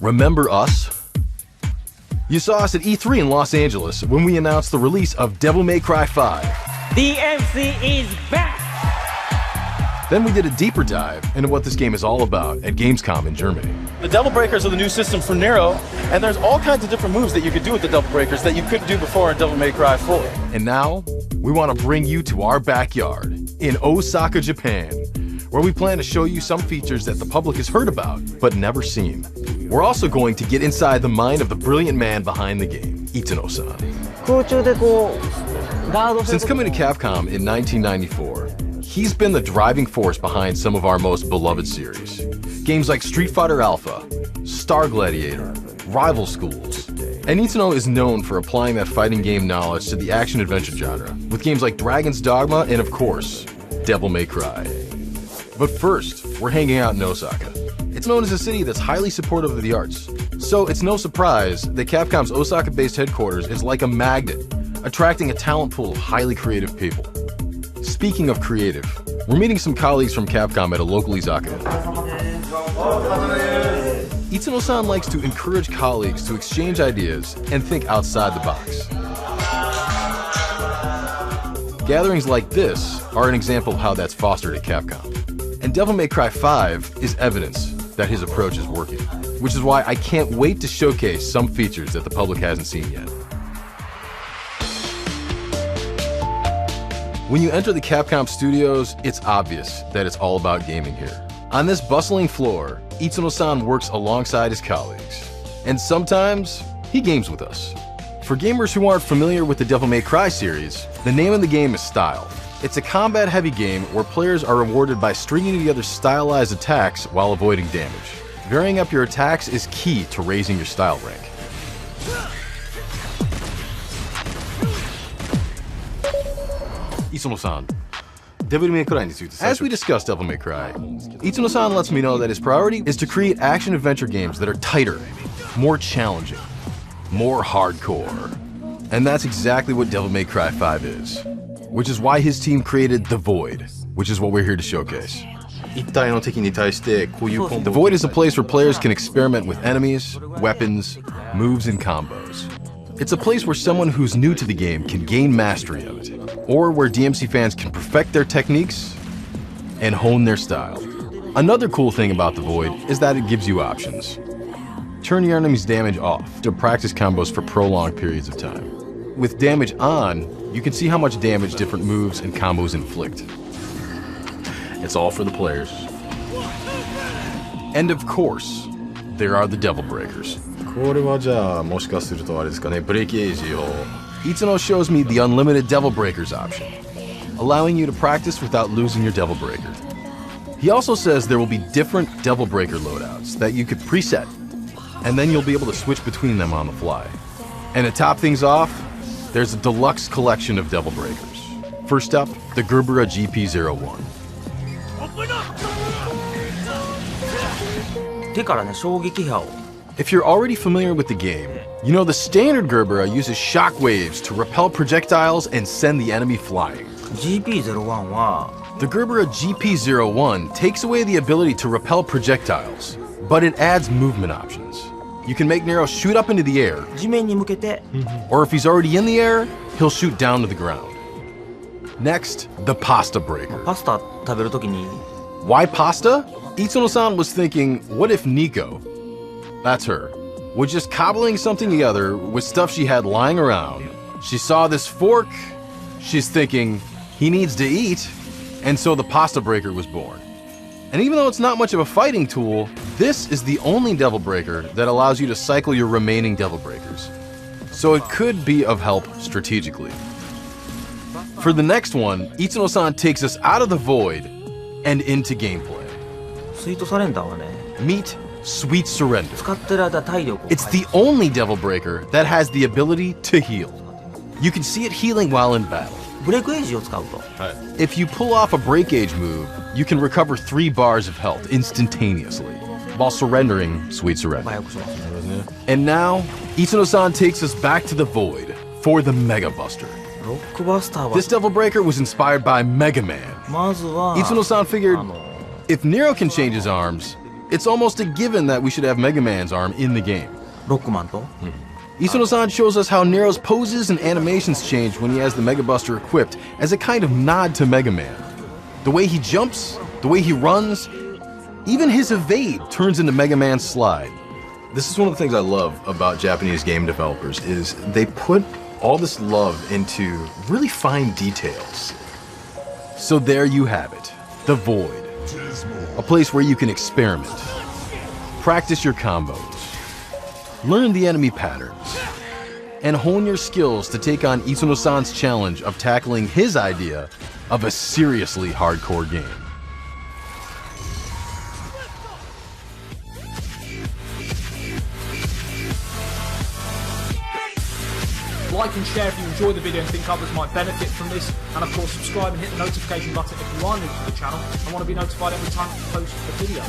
Remember us? You saw us at E3 in Los Angeles when we announced the release of Devil May Cry 5. DMC is back! Then we did a deeper dive into what this game is all about at Gamescom in Germany. The Devil Breakers are the new system for Nero, and there's all kinds of different moves that you could do with the Devil Breakers that you couldn't do before in Devil May Cry 4. And now, we want to bring you to our backyard in Osaka, Japan, where we plan to show you some features that the public has heard about, but never seen. We're also going to get inside the mind of the brilliant man behind the game, Itano-san. Since coming to Capcom in 1994, he's been the driving force behind some of our most beloved series. Games like Street Fighter Alpha, Star Gladiator, Rival Schools. And Itano is known for applying that fighting game knowledge to the action-adventure genre, with games like Dragon's Dogma and, of course, Devil May Cry. But first, we're hanging out in Osaka. It's known as a city that's highly supportive of the arts. So it's no surprise that Capcom's Osaka-based headquarters is like a magnet, attracting a talent pool of highly creative people. Speaking of creative, we're meeting some colleagues from Capcom at a local izakaya. Itano-san likes to encourage colleagues to exchange ideas and think outside the box. Gatherings like this are an example of how that's fostered at Capcom. And Devil May Cry 5 is evidence that his approach is working, which is why I can't wait to showcase some features that the public hasn't seen yet. When you enter the Capcom studios, it's obvious that it's all about gaming here. On this bustling floor, Itano-san works alongside his colleagues. And sometimes, he games with us. For gamers who aren't familiar with the Devil May Cry series, the name of the game is Style. It's a combat-heavy game where players are rewarded by stringing together stylized attacks while avoiding damage. Varying up your attacks is key to raising your style rank. Itano-san, Devil May Cry. As we discuss Devil May Cry, Itano-san lets me know that his priority is to create action-adventure games that are tighter, more challenging, more hardcore. And that's exactly what Devil May Cry 5 is. Which is why his team created The Void, which is what we're here to showcase. The Void is a place where players can experiment with enemies, weapons, moves, and combos. It's a place where someone who's new to the game can gain mastery of it, or where DMC fans can perfect their techniques and hone their style. Another cool thing about The Void is that it gives you options. Turn your enemy's damage off to practice combos for prolonged periods of time. With damage on, you can see how much damage different moves and combos inflict. It's all for the players. And of course, there are the Devil Breakers. Itano shows me the unlimited Devil Breakers option, allowing you to practice without losing your Devil Breaker. He also says there will be different Devil Breaker loadouts that you could preset, and then you'll be able to switch between them on the fly. And to top things off, there's a deluxe collection of Devil Breakers. First up, the Gerbera GP01. If you're already familiar with the game, you know the standard Gerbera uses shock waves to repel projectiles and send the enemy flying. The Gerbera GP01 takes away the ability to repel projectiles, but it adds movement options. You can make Nero shoot up into the air, or if he's already in the air, he'll shoot down to the ground. Next, the Pasta Breaker. Why pasta? Itano-san was thinking, what if Nico, that's her, was just cobbling something together with stuff she had lying around. She saw this fork, she's thinking, he needs to eat, and so the Pasta Breaker was born. And even though it's not much of a fighting tool, this is the only Devil Breaker that allows you to cycle your remaining Devil Breakers. So it could be of help strategically. For the next one, Itano-san takes us out of the Void and into gameplay. Meet Sweet Surrender. It's the only Devil Breaker that has the ability to heal. You can see it healing while in battle. If you pull off a break age move, you can recover 3 bars of health instantaneously, while surrendering Sweet Surrender. And now, Itano-san takes us back to the Void for the Mega Buster. This Devil Breaker was inspired by Mega Man. Itano-san figured, if Nero can change his arms, It's almost a given that we should have Mega Man's arm in the game. ロックマンと Isuno-san shows us how Nero's poses and animations change when he has the Mega Buster equipped as a kind of nod to Mega Man. The way he jumps, the way he runs, even his evade turns into Mega Man's slide. This is one of the things I love about Japanese game developers is they put all this love into really fine details. So there you have it, the Void. A place where you can experiment, practice your combos, learn the enemy patterns, and hone your skills to take on Isuno-san's challenge of tackling his idea of a seriously hardcore game. Like and share if you enjoy the video and think others might benefit from this, and of course subscribe and hit the notification button if you are new to the channel and want to be notified every time I post a video.